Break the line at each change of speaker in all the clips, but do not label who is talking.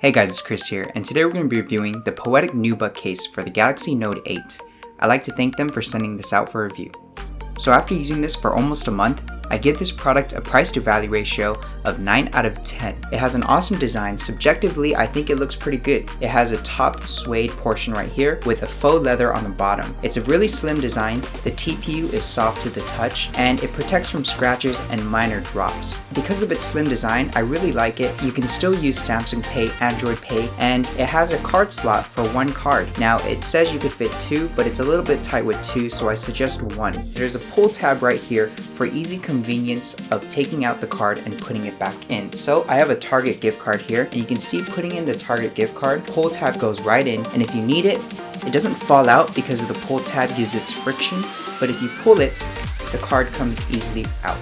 Hey guys, it's Chris here, and today we're going to be reviewing the Poetic Nubuck case for the Galaxy Note 8. I'd like to thank them for sending this out for review. So after using this for almost a month, I give this product a price to value ratio of 9 out of 10. It has an awesome design. Subjectively, I think it looks pretty good. It has a top suede portion right here with a faux leather on the bottom. It's a really slim design. The TPU is soft to the touch and it protects from scratches and minor drops. Because of its slim design, I really like it. You can still use Samsung Pay, Android Pay, and it has a card slot for one card. Now it says you could fit two, but it's a little bit tight with two, so I suggest one. There's a pull tab right here for easy convenience of taking out the card and putting it back in. So I have a Target gift card here, and you can see putting in the Target gift card, pull tab goes right in, and if you need it, it doesn't fall out because of the pull tab uses its friction, but if you pull it, the card comes easily out.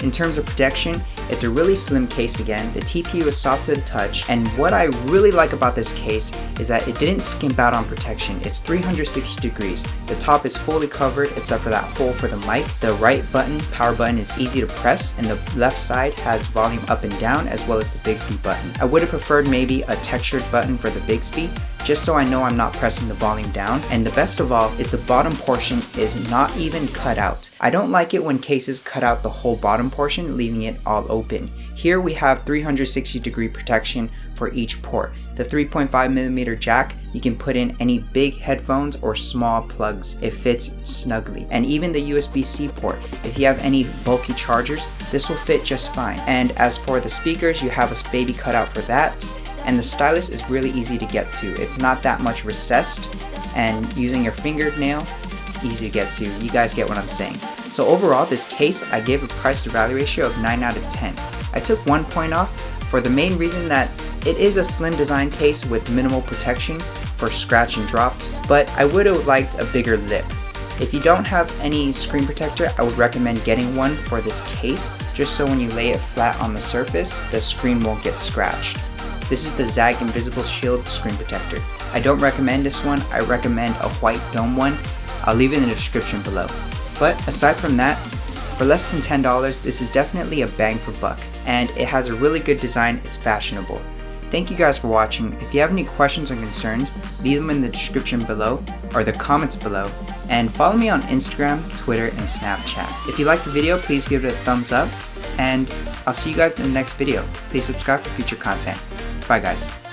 In terms of protection, it's a really slim case again, the TPU is soft to the touch, and what I really like about this case is that it didn't skimp out on protection. It's 360 degrees. The top is fully covered except for that hole for the mic. The right button, power button, is easy to press, and the left side has volume up and down as well as the Bixby button. I would have preferred maybe a textured button for the Bixby, just so I know I'm not pressing the volume down, and the best of all is the bottom portion is not even cut out. I don't like it when cases cut out the whole bottom portion, leaving it all open. Here we have 360 degree protection for each port. The 3.5mm jack, you can put in any big headphones or small plugs. It fits snugly. And even the USB-C port, if you have any bulky chargers, this will fit just fine. And as for the speakers, you have a baby cutout for that. And the stylus is really easy to get to. It's not that much recessed, and using your fingernail, easy to get to. You guys get what I'm saying. So overall, this case, I gave a price to value ratio of 9 out of 10. I took 1 point off for the main reason that it is a slim design case with minimal protection for scratch and drops, but I would have liked a bigger lip. If you don't have any screen protector, I would recommend getting one for this case, just so when you lay it flat on the surface, the screen won't get scratched. This is the Zag Invisible Shield screen protector. I don't recommend this one, I recommend a white dome one. I'll leave it in the description below. But aside from that, for less than $10, this is definitely a bang for buck, and it has a really good design, it's fashionable. Thank you guys for watching. If you have any questions or concerns, leave them in the description below or the comments below, and follow me on Instagram, Twitter, and Snapchat. If you liked the video, please give it a thumbs up, and I'll see you guys in the next video. Please subscribe for future content. Bye guys.